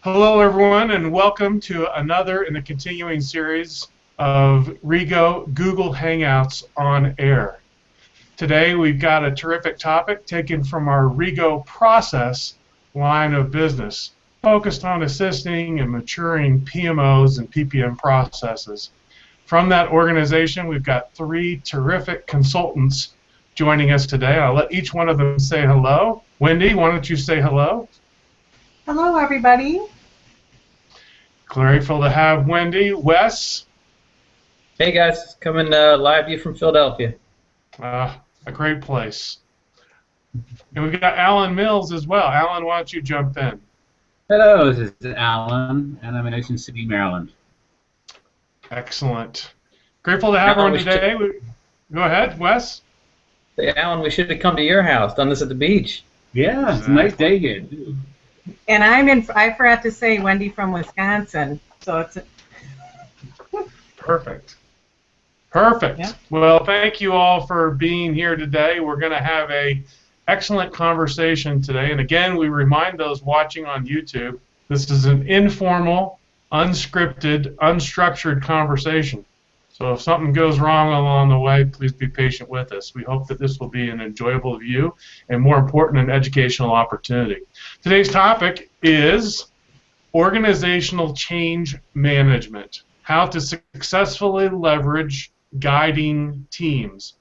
Hello, everyone, and welcome to another in the continuing series of Rego Google Hangouts on Air. Today, we've got a terrific topic taken from our Rego Process line of business, focused on assisting and maturing PMOs and PPM processes. From that organization, we've got three terrific consultants joining us today. I'll let each one of them say hello. Wendy, why don't you say hello? Hello, everybody. Grateful to have Wendy. Wes? Hey guys, coming live to you from Philadelphia. A great place. And we've got Alan Mills as well. Alan, why don't you jump in? Hello, this is Alan, and I'm in Ocean City, Maryland. Excellent. Grateful to have Alan, everyone today. Go ahead, Wes. Hey, Alan, we should have come to your house, done this at the beach. Yeah, it's a nice day here. And I forgot to say Wendy from Wisconsin, so it's Perfect. Perfect. Yeah. Well, thank you all for being here today. We're going to have a excellent conversation today. And again, we remind those watching on YouTube, this is an informal, unscripted, unstructured conversation. So if something goes wrong along the way, please be patient with us. We hope that this will be an enjoyable view and, more important, an educational opportunity. Today's topic is organizational change management, how to successfully leverage guiding teams.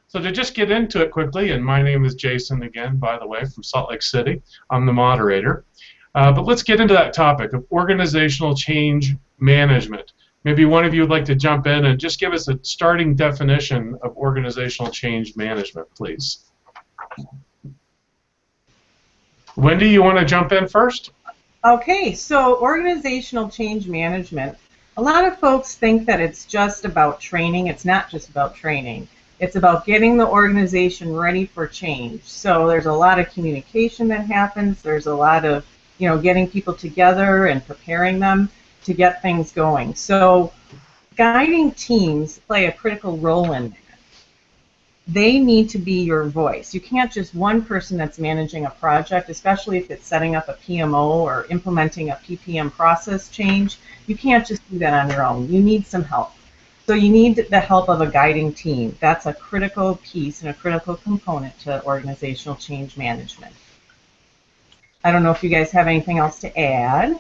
So to just get into it quickly, and my name is Jason again, by the way, from Salt Lake City. I'm the moderator. But let's get into that topic of organizational change management. Maybe one of you would like to jump in and just give us a starting definition of organizational change management, please. Wendy, you want to jump in first? okay. So organizational change management. A lot of folks think that it's just about training. It's not just about training. It's about getting the organization ready for change. So there's a lot of communication that happens. There's a lot of, getting people together and preparing them to get things going. So guiding teams play a critical role in that. They need to be your voice. You can't just one person that's managing a project, especially if it's setting up a PMO or implementing a PPM process change. You can't just do that on your own. You need some help. So you need the help of a guiding team. That's a critical piece and a critical component to organizational change management. I don't know if you guys have anything else to add.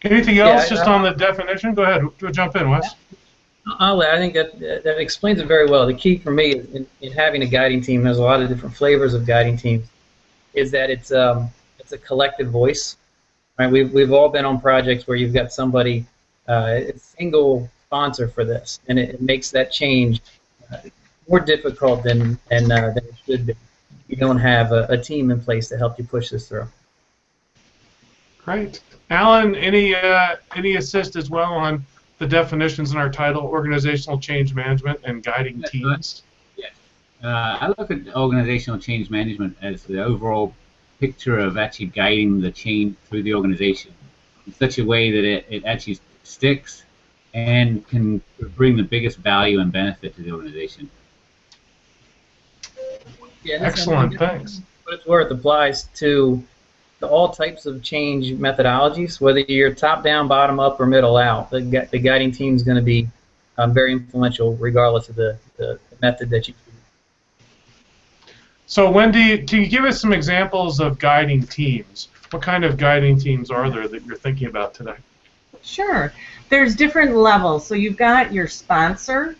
Anything else just on the definition? Go ahead. Jump in, Wes. I think that explains it very well. The key for me in having a guiding team, there's a lot of different flavors of guiding teams, is that it's a collective voice. Right? We've all been on projects where you've got somebody, a single sponsor for this, and it makes that change more difficult than it should be. You don't have a team in place to help you push this through. Great. Alan, any assist as well on the definitions in our title, organizational change management and guiding teams? Yes. I look at organizational change management as the overall picture of actually guiding the change through the organization in such a way that it actually sticks and can bring the biggest value and benefit to the organization. Yeah, excellent, thanks. What it's worth applies to all types of change methodologies, whether you're top-down, bottom-up, or middle-out. The guiding team is going to be very influential regardless of the method that you choose. So Wendy, can you give us some examples of guiding teams? What kind of guiding teams are there that you're thinking about today? Sure. There's different levels. So you've got your sponsor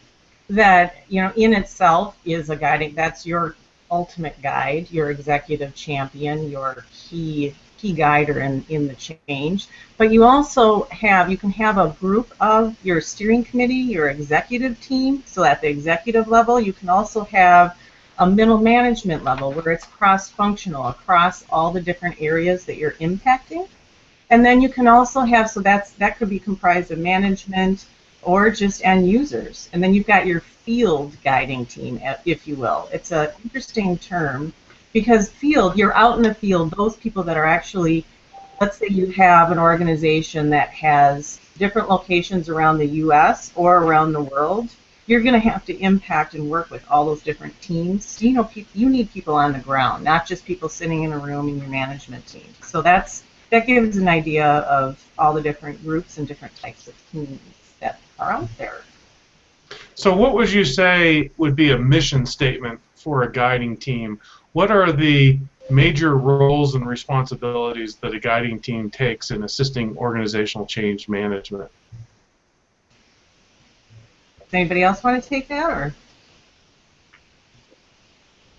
that, in itself is a guiding, that's your ultimate guide, your executive champion, your key guider in the change. But you also you can have a group of your steering committee, your executive team. So at the executive level, you can also have a middle management level where it's cross-functional across all the different areas that you're impacting. And then you can also have, that could be comprised of management or just end users. And then you've got your field guiding team, if you will. It's an interesting term because field, you're out in the field, those people that are actually, let's say you have an organization that has different locations around the U.S. or around the world, you're going to have to impact and work with all those different teams. You need people on the ground, not just people sitting in a room in your management team. So that's that gives an idea of all the different groups and different types of teams that are out there. So what would you say would be a mission statement for a guiding team? What are the major roles and responsibilities that a guiding team takes in assisting organizational change management? Does anybody else want to take that, or?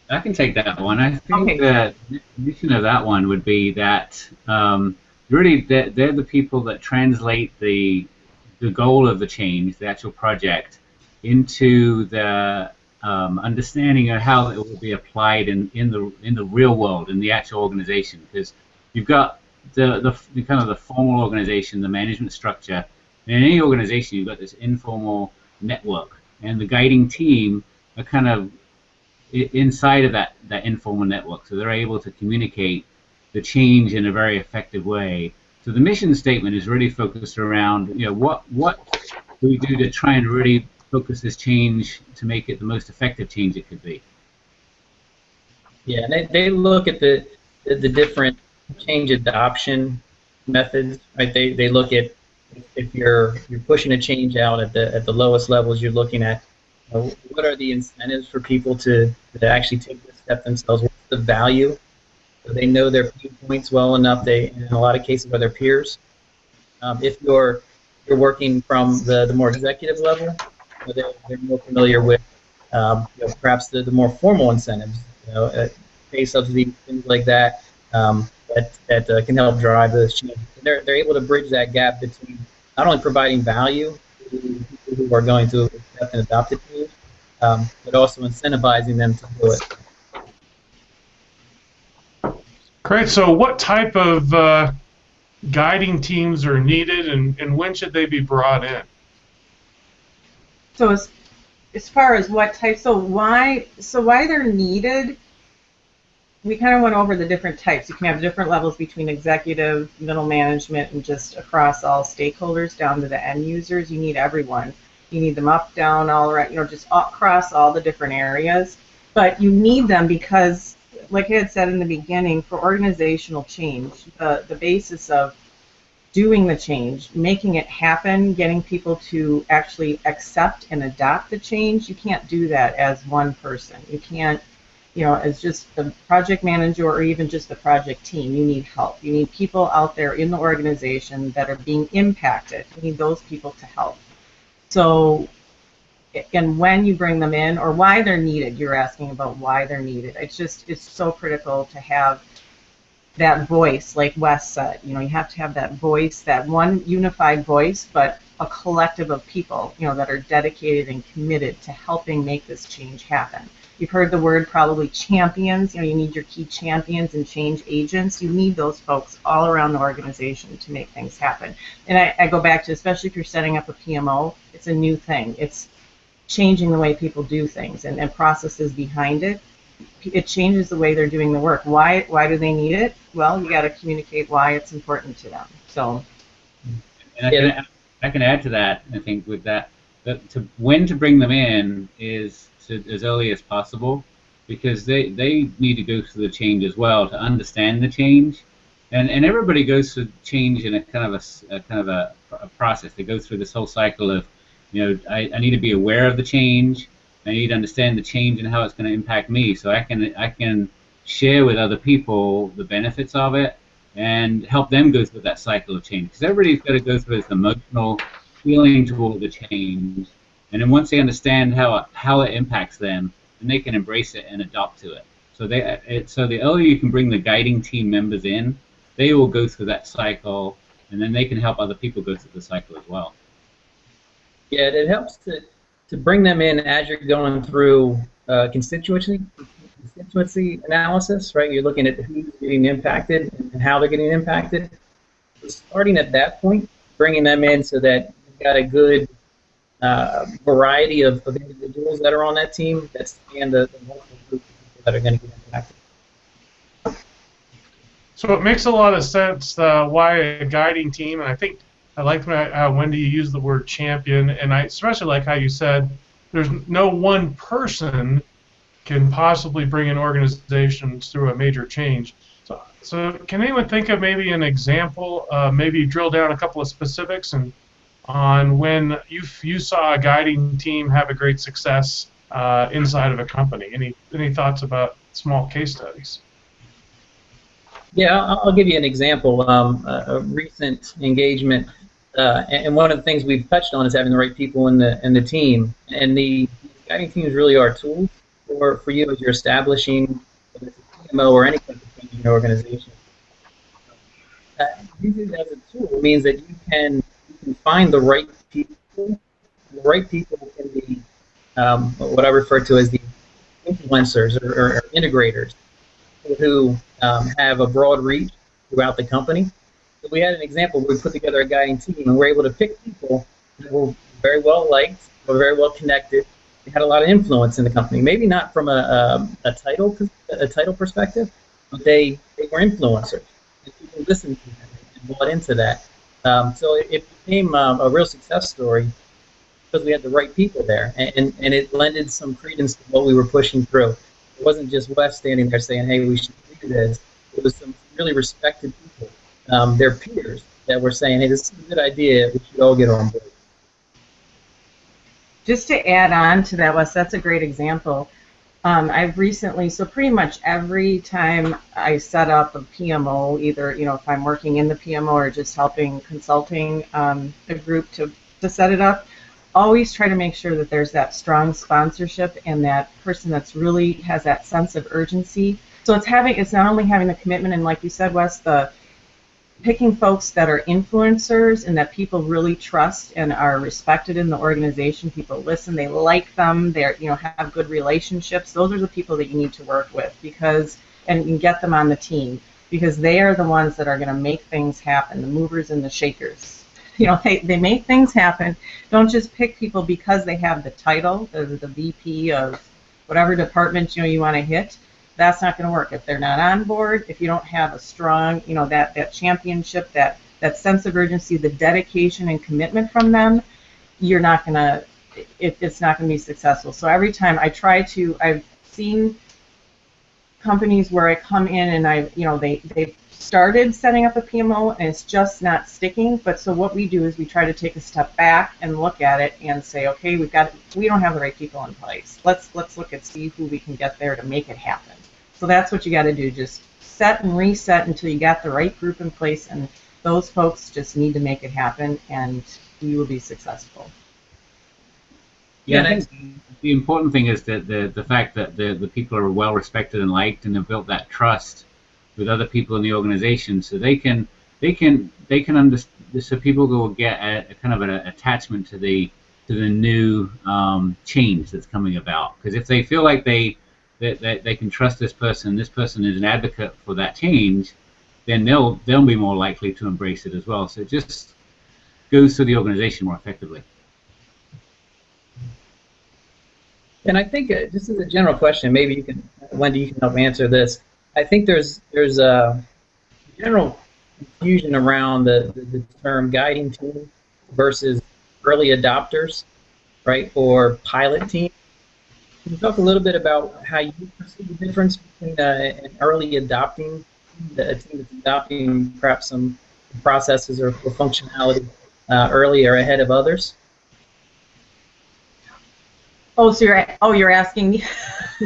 I can take that one. I think Okay. the mission of that one would be that really they're the people that translate the goal of the change, the actual project, into the understanding of how it will be applied in the real world, in the actual organization. Because you've got the kind of the formal organization, the management structure. And in any organization, you've got this informal network, and the guiding team are kind of inside of that informal network, so they're able to communicate the change in a very effective way. So the mission statement is really focused around, what do we do to try and really focus this change to make it the most effective change it could be. Yeah, and they look at the different change adoption methods, right? They look at if you're pushing a change out at the lowest levels, you're looking at what are the incentives for people to actually take this step themselves? What's the value? So they know their pain points well enough. They, in a lot of cases, are their peers. If you're working from the more executive level, they're more familiar with perhaps the more formal incentives, pay subsidies, things like that, that can help drive those changes. They're able to bridge that gap between not only providing value to people who are going to accept and adopt it, but also incentivizing them to do it. Great. So what type of guiding teams are needed, and when should they be brought in? So as far as what type, so why they're needed, we kind of went over the different types. You can have different levels between executive, middle management, and just across all stakeholders down to the end users. You need everyone. You need them up, down, all around, just across all the different areas. But you need them because, like I had said in the beginning, for organizational change, the basis of doing the change, making it happen, getting people to actually accept and adopt the change, you can't do that as one person. You can't, as just the project manager or even just the project team. You need help. You need people out there in the organization that are being impacted. You need those people to help. So, and when you bring them in, or why they're needed, you're asking about why they're needed. It's so critical to have that voice, like Wes said. You have to have that voice, that one unified voice, but a collective of people, that are dedicated and committed to helping make this change happen. You've heard the word probably champions. You need your key champions and change agents. You need those folks all around the organization to make things happen. And I go back to, especially if you're setting up a PMO, it's a new thing. It's changing the way people do things and processes behind it. It changes the way they're doing the work. Why do they need it? Well, you got to communicate why it's important to them. So, and I can add to that. I think with that when to bring them in is as early as possible, because they need to go through the change as well to understand the change, and everybody goes through change in a kind of a process. They go through this whole cycle of, I need to be aware of the change. I need to understand the change and how it's going to impact me, so I can share with other people the benefits of it and help them go through that cycle of change. Because everybody's got to go through this emotional feeling toward the change, and then once they understand how it impacts them, then they can embrace it and adopt to it. So the earlier you can bring the guiding team members in, they will go through that cycle, and then they can help other people go through the cycle as well. Yeah, it helps to bring them in as you're going through constituency analysis, right? You're looking at who's getting impacted and how they're getting impacted. So starting at that point, bringing them in so that you've got a good variety of individuals that are on that team that span the multiple groups of people that are going to get impacted. So it makes a lot of sense why a guiding team, and I think I like how Wendy used the word champion, and I especially like how you said there's no one person can possibly bring an organization through a major change. So can anyone think of maybe an example, maybe drill down a couple of specifics and on when you saw a guiding team have a great success inside of a company? Any thoughts about small case studies? Yeah, I'll give you an example. A recent engagement, and one of the things we've touched on is having the right people in the team. And the guiding teams really are tools for you as you're establishing whether it's a PMO or any kind of change in your organization. Using it as a tool means that you can find the right people. The right people can be what I refer to as the influencers or integrators who have a broad reach throughout the company. So we had an example where we put together a guiding team, and we're able to pick people that were very well liked, were very well connected, and had a lot of influence in the company. Maybe not from a title perspective, but they were influencers. And people listened to them and bought into that. So it became a real success story because we had the right people there, and it lended some credence to what we were pushing through. It wasn't just Wes standing there saying, "Hey, we should do this." It was some really respected people, their peers, that were saying, "Hey, this is a good idea. We should all get on board." Just to add on to that, Wes, that's a great example. I've recently, so pretty much every time I set up a PMO, either if I'm working in the PMO or just helping consulting a group to set it up, always try to make sure that there's that strong sponsorship and that person that's really has that sense of urgency. So it's not only having the commitment and, like you said, Wes, the picking folks that are influencers and that people really trust and are respected in the organization. People listen, they like them, they're have good relationships. Those are the people that you need to work with and get them on the team because they are the ones that are going to make things happen, the movers and the shakers. They make things happen. Don't just pick people because they have the title, the VP of whatever department you want to hit. That's not going to work if they're not on board. If you don't have a strong, that championship, that sense of urgency, the dedication and commitment from them, you're not going to. It's not going to be successful. So every time I've seen companies where I come in and they've started setting up a PMO and it's just not sticking. But so what we do is we try to take a step back and look at it and say, okay, we don't have the right people in place. Let's look at see who we can get there to make it happen. So that's what you got to do. Just set and reset until you got the right group in place, and those folks just need to make it happen, and you will be successful. Yeah, I think the important thing is that the fact that the people are well respected and liked, and have built that trust with other people in the organization, so they can understand. So people will get a kind of an attachment to the new change that's coming about. Because if they feel like they can trust this person is an advocate for that change, then they'll be more likely to embrace it as well. So it just goes through the organization more effectively. And I think just as a general question, maybe Wendy, you can help answer this. I think there's a general confusion around the term guiding team versus early adopters, right, or pilot team. Can you talk a little bit about how you perceive the difference between an early adopting, a team that's adopting perhaps some processes or functionality earlier ahead of others? Oh, so you're asking me?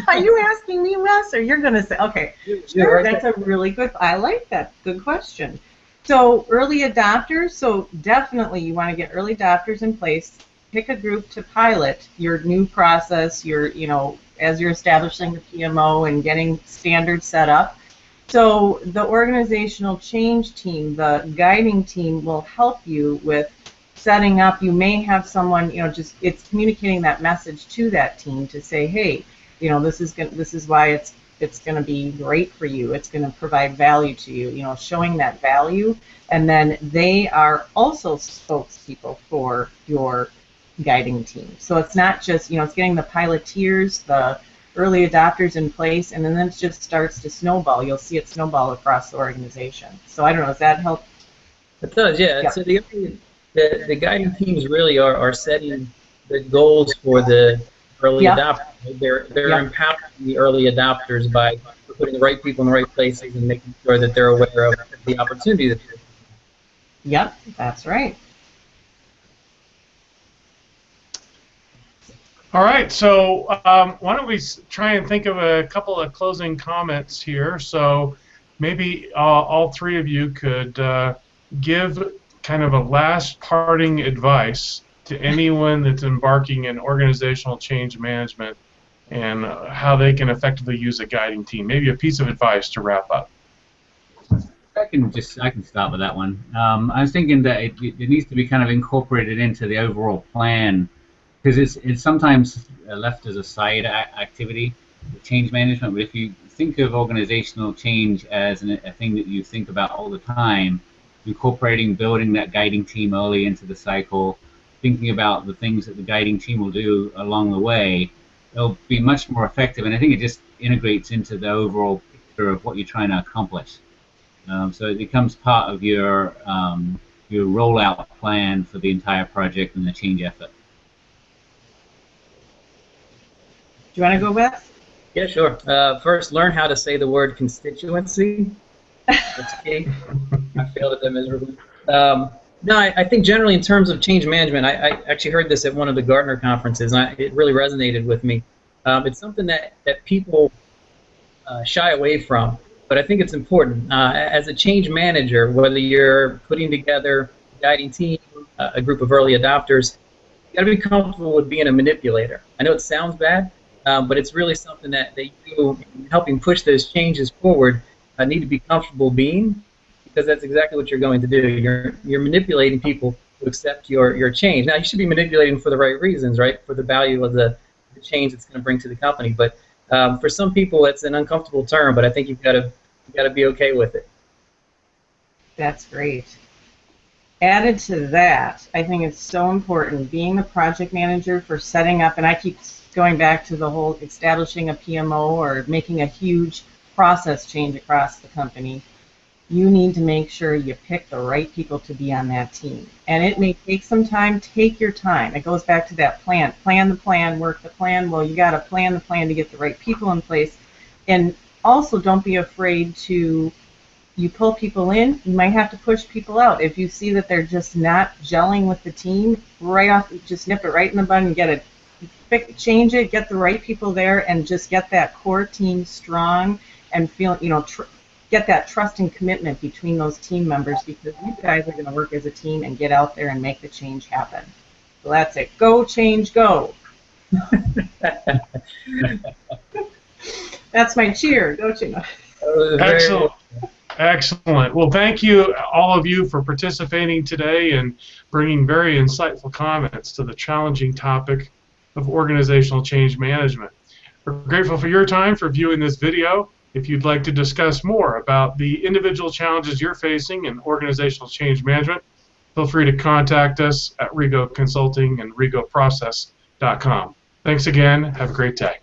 Are you asking me, Wes, or you're going to say? Okay, sure. That's a really good. I like that. Good question. So early adopters. So definitely, you want to get early adopters in place. Pick a group to pilot your new process. As you're establishing the PMO and getting standards set up. So the organizational change team, the guiding team, will help you with setting up. You may have someone, it's communicating that message to that team to say, hey, this is why it's going to be great for you. It's going to provide value to you. Showing that value, and then they are also spokespeople for your guiding team. So it's not just it's getting the piloteers, the early adopters in place, and then it just starts to snowball. You'll see it snowball across the organization. So I don't know. Does that help? It does, yeah. Yeah. So the guiding teams really are setting the goals for the early Yep. adopters. They're Yep. empowering the early adopters by putting the right people in the right places and making sure that they're aware of the opportunity that they're. Yep, that's right. All right, so why don't we try and think of a couple of closing comments here? So maybe all three of you could give kind of a last parting advice to anyone that's embarking in organizational change management and how they can effectively use a guiding team. Maybe a piece of advice to wrap up. I can start with that one. I was thinking that it needs to be kind of incorporated into the overall plan, because it's sometimes left as a side activity, the change management. But if you think of organizational change as a thing that you think about all the time, incorporating building that guiding team early into the cycle, thinking about the things that the guiding team will do along the way, it'll be much more effective. And I think it just integrates into the overall picture of what you're trying to accomplish. So it becomes part of your rollout plan for the entire project and the change effort. Do you want to go, Beth? Yeah, sure. First, learn how to say the word constituency. That's key. I failed at that miserably. No, I think generally in terms of change management, I actually heard this at one of the Gartner conferences, and it really resonated with me. It's something that people shy away from, but I think it's important. As a change manager, whether you're putting together a guiding team, a group of early adopters, you got to be comfortable with being a manipulator. I know it sounds bad, but it's really something that you, in helping push those changes forward, need to be comfortable being, because that's exactly what you're going to do. You're manipulating people to accept your change. Now, you should be manipulating for the right reasons, right? For the value of the change it's going to bring to the company. But for some people, it's an uncomfortable term. But I think you've got to be okay with it. That's great. Added to that, I think it's so important being the project manager for setting up, and I keep going back to the whole establishing a PMO or making a huge process change across the company. You need to make sure you pick the right people to be on that team. And it may take some time. Take your time. It goes back to that plan. Plan the plan, work the plan. Well, you got to plan the plan to get the right people in place. And also don't be afraid to, you pull people in, you might have to push people out. If you see that they're just not gelling with the team, right off, just nip it right in the bud and get it, change it, get the right people there, and just get that core team strong and feel, get that trust and commitment between those team members, because you guys are going to work as a team and get out there and make the change happen. So that's it. Go change, go. That's my cheer. Go change. Excellent. Excellent. Well, thank you, all of you, for participating today and bringing very insightful comments to the challenging topic of organizational change management. We're grateful for your time for viewing this video. If you'd like to discuss more about the individual challenges you're facing in organizational change management, feel free to contact us at Rego Consulting and RegoProcess.com. Thanks again. Have a great day.